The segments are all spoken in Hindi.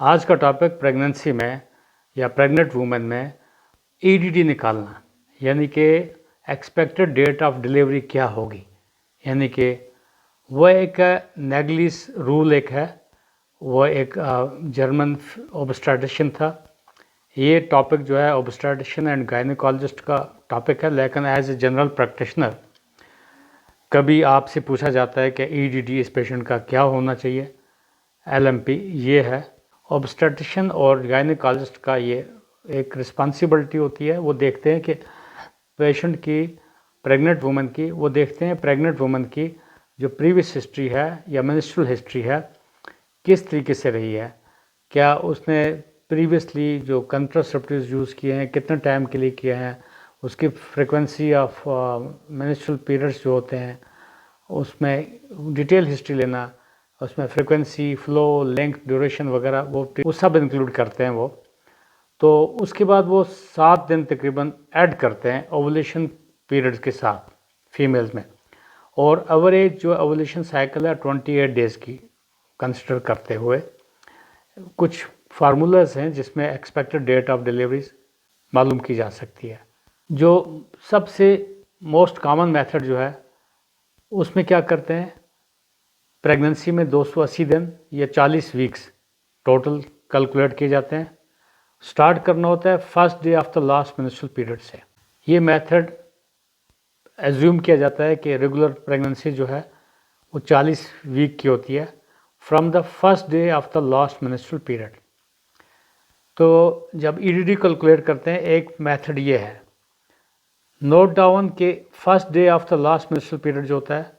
आज का टॉपिक प्रेगनेंसी में या प्रेग्नेंट वुमेन में ईडीडी निकालना, यानी कि एक्सपेक्टेड डेट ऑफ डिलीवरी क्या होगी। यानी कि वह एक नेगलिस रूल एक है, वह एक जर्मन ओब्स्टेट्रिशियन था। ये टॉपिक जो है ओब्स्टेट्रिशियन एंड गायनेकोलॉजिस्ट का टॉपिक है, लेकिन एज ए जनरल प्रैक्टिशनर कभी आपसे पूछा जाता है कि ईडीडी इस पेशेंट का क्या होना चाहिए। एलएमपी ये है। ऑब्स्टेट्रिशियन और गायनेकोलॉजिस्ट का ये एक रिस्पॉन्सिबिलिटी होती है। वो देखते हैं कि पेशेंट की प्रेग्नेंट वुमन की वो देखते हैं प्रेग्नेंट वुमन की जो प्रीवियस हिस्ट्री है या मेंस्ट्रुअल हिस्ट्री है किस तरीके से रही है, क्या उसने प्रीवियसली जो कंट्रासेप्टिव्स यूज़ किए हैं कितने टाइम के लिए किए हैं, उसकी फ्रिक्वेंसी ऑफ मेंस्ट्रुअल पीरियड्स जो होते हैं उसमें डिटेल हिस्ट्री लेना, उसमें फ्रिक्वेंसी, फ्लो, लेंथ, ड्यूरेशन वगैरह वो सब इंक्लूड करते हैं वो। तो उसके बाद वो 7 दिन तकरीबन ऐड करते हैं ओवुलेशन पीरियड के साथ फीमेल्स में, और एवरेज जो ओवुलेशन साइकिल है 28 डेज़ की कंसिडर करते हुए कुछ फार्मूलाज हैं जिसमें एक्सपेक्टेड डेट ऑफ डिलीवरी मालूम की जा सकती है। जो सबसे मोस्ट कॉमन मेथड जो है उसमें क्या करते हैं, प्रेगनेंसी में 280 दिन या 40 वीक्स टोटल कैलकुलेट किए जाते हैं। स्टार्ट करना होता है first day of the last menstrual period से। ये मेथड एज्यूम किया जाता है कि रेगुलर प्रेगनेंसी जो है वो 40 वीक की होती है from the first day of the last menstrual period. तो जब ईडीडी कैलकुलेट करते हैं एक मेथड ये है, नोट डाउन के first day of the last menstrual period जो होता है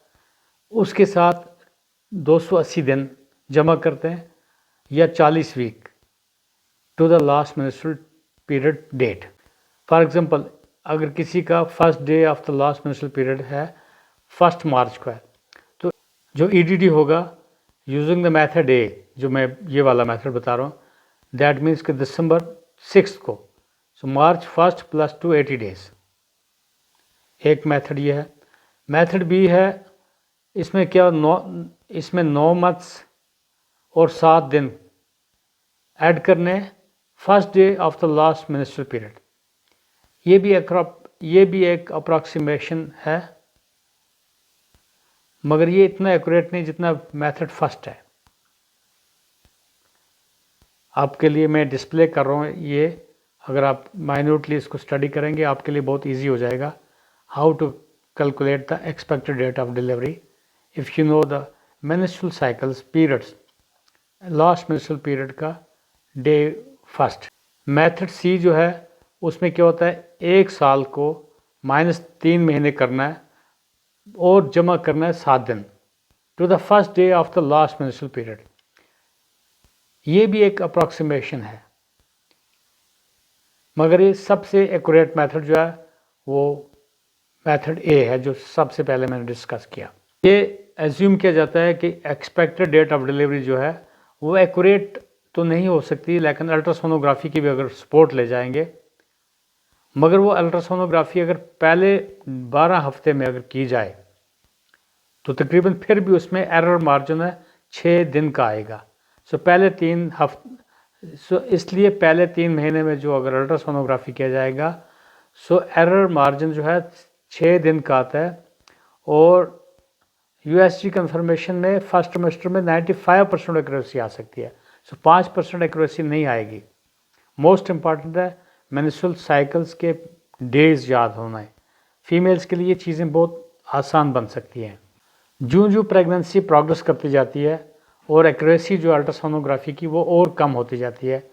उसके साथ 280 दिन जमा करते हैं या 40 week to the last menstrual period date. For example अगर किसी का first day of the last menstrual period है 1 मार्च को है, तो जो ईडीडी होगा यूजिंग द मेथड ए, जो मैं ये वाला मेथड बता रहा हूँ, दैट मीन्स कि दिसंबर 6 को, सो मार्च 1 + 2 80 डेज। एक मेथड ये है। मेथड बी है, इसमें क्या इसमें 9 मंथ्स और 7 दिन ऐड करने first day of the last menstrual period. ये भी एक अप्रॉक्सीमेशन है, मगर ये इतना एक्यूरेट नहीं जितना मेथड फर्स्ट है। आपके लिए मैं डिस्प्ले कर रहा हूँ ये, अगर आप माइन्यूटली इसको स्टडी करेंगे आपके लिए बहुत इजी हो जाएगा how to calculate the expected date of delivery if you know the menstrual cycles periods, last menstrual period का डे फर्स्ट। मेथड सी जो है उसमें क्या होता है, 1 साल को -3 महीने करना है और जमा करना है 7 दिन to the first day of the last menstrual period. ये भी एक अप्रॉक्सीमेशन है, मगर ये सबसे एक्यूरेट मेथड जो है वो मेथड ए है जो सबसे पहले मैंने डिस्कस किया। ये एज्यूम किया जाता है कि एक्सपेक्टेड डेट ऑफ डिलीवरी जो है वो एक्यूरेट तो नहीं हो सकती, लेकिन अल्ट्रासोनोग्राफी की भी अगर सपोर्ट ले जाएंगे, मगर वो अल्ट्रासोनोग्राफी अगर पहले 12 हफ्ते में अगर की जाए तो तकरीबन फिर भी उसमें एरर मार्जिन है 6 दिन का आएगा। सो पहले 3 हफ्ते, इसलिए पहले 3 महीने में जो अगर अल्ट्रासोनोग्राफी किया जाएगा सो एरर मार्जिन जो है 6 दिन का आता है। और यूएसजी कंफर्मेशन में फर्स्ट ट्रिमेस्टर में 95% एक्यूरेसी आ सकती है, सो 5% एक्यूरेसी नहीं आएगी। मोस्ट इम्पॉर्टेंट है मेंस्ट्रुअल साइकिल्स के डेज याद होना है। फीमेल्स के लिए ये चीज़ें बहुत आसान बन सकती हैं। जो प्रेगनेंसी प्रोग्रेस करती जाती है और एक्यूरेसी जो अल्ट्रासोनोग्राफी की वो और कम होती जाती है,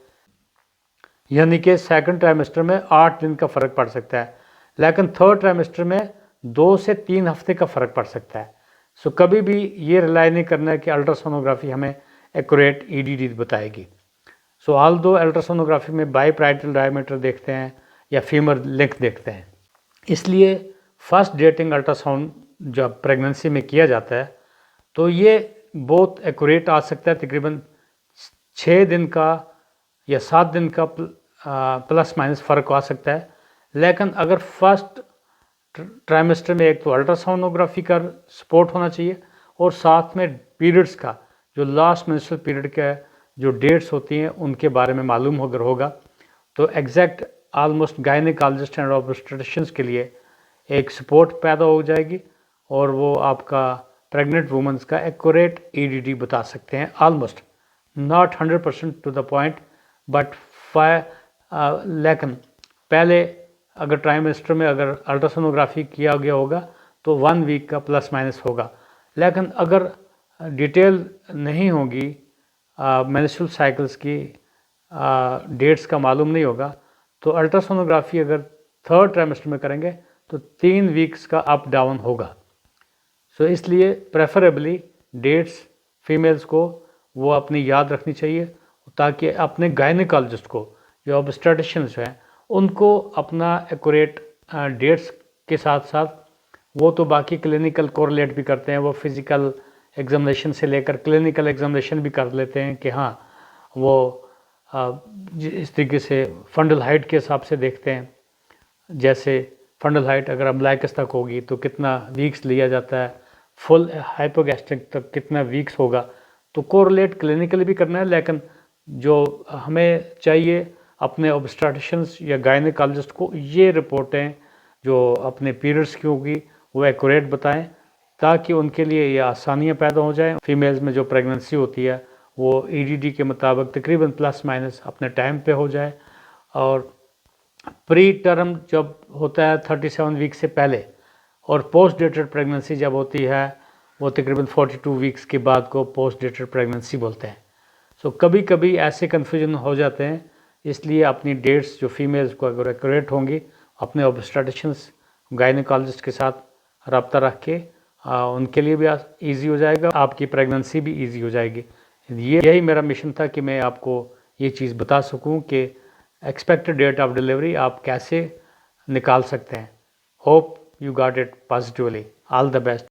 यानी कि सेकंड ट्राइमेस्टर में 8 दिन का फ़र्क पड़ सकता है, लेकिन थर्ड ट्राइमेस्टर में 2 से 3 हफ्ते का फ़र्क पड़ सकता है। सो कभी भी ये रिलाई नहीं करना है कि अल्ट्रासोनोग्राफी हमें एक्यूरेट ईडीडी बताएगी। सो ऑल्दो अल्ट्रासोनोग्राफी में बाईपैराइटल डायमीटर देखते हैं या फीमर लेंथ देखते हैं, इसलिए फर्स्ट डेटिंग अल्ट्रासाउंड जब प्रेगनेंसी में किया जाता है तो ये बहुत एक्यूरेट आ सकता है, तकरीबन 6 दिन का या 7 दिन का प्लस माइनस फ़र्क आ सकता है। लेकिन अगर फर्स्ट ट्राइमेस्टर में एक तो अल्ट्रासोनोग्राफी का सपोर्ट होना चाहिए और साथ में पीरियड्स का जो लास्ट मेंस्ट्रुअल पीरियड का जो डेट्स होती हैं उनके बारे में मालूम अगर होगा तो exact almost gynaecologist and obstetricians के लिए एक सपोर्ट पैदा हो जाएगी और वो आपका प्रेग्नेंट वुमेंस का एक्यूरेट ईडीडी बता सकते हैं, almost not 100% to the point but लेकिन पहले अगर ट्राइमेस्टर में अगर अल्ट्रासोनोग्राफी किया गया होगा तो 1 वीक का प्लस माइनस होगा। लेकिन अगर डिटेल नहीं होगी, मेंस्ट्रुअल साइकिल्स की डेट्स का मालूम नहीं होगा, तो अल्ट्रासोनोग्राफी अगर 3rd ट्राइमेस्टर में करेंगे तो 3 वीक्स का अप डाउन होगा। सो इसलिए प्रेफरेबली डेट्स फीमेल्स को वो अपनी याद रखनी चाहिए ताकि अपने गायनेकोलॉजिस्ट को, जो ऑब्स्टेट्रिशियंस हैं, उनको अपना एक्यूरेट डेट्स के साथ साथ वो तो बाकी क्लिनिकल कोरिलेट भी करते हैं, वो फिज़िकल एग्जामिनेशन से लेकर क्लिनिकल एग्जामिनेशन भी कर लेते हैं कि हाँ वो इस तरीके से फंडल हाइट के हिसाब से देखते हैं, जैसे फंडल हाइट अगर अम्बलाइकस तक होगी तो कितना वीक्स लिया जाता है, फुल हाइपोगैस्ट्रिक तक कितना वीक्स होगा, तो कोरिलेट क्लिनिकली भी करना है। लेकिन जो हमें चाहिए अपने ऑब्स्टेट्रिशियंस या गायनेकोलॉजिस्ट को ये रिपोर्टें जो अपने पीरियड्स की होगी वो एक्यूरेट बताएं ताकि उनके लिए ये आसानियाँ पैदा हो जाएं। फीमेल्स में जो प्रेगनेंसी होती है वो ईडीडी के मुताबिक तकरीबन प्लस माइनस अपने टाइम पे हो जाए, और प्री टर्म जब होता है 37 वीक से पहले, और पोस्ट डेटेड प्रेगनेंसी जब होती है वो तकरीबन 42 वीक्स के बाद को पोस्ट डेटेड प्रेगनेंसी बोलते हैं। सो कभी कभी ऐसे कन्फ्यूजन हो जाते हैं, इसलिए अपनी डेट्स जो फीमेल्स को अगर एक्यूरेट होंगी अपने ऑब्स्टेट्रिशियंस गायनेकोलॉजिस्ट के साथ रब्ता रख के उनके लिए भी ईजी हो जाएगा, आपकी प्रेगनेंसी भी ईजी हो जाएगी। यही मेरा मिशन था कि मैं आपको ये चीज़ बता सकूं कि एक्सपेक्टेड डेट ऑफ डिलीवरी आप कैसे निकाल सकते हैं। Hope you got it positively. All the best.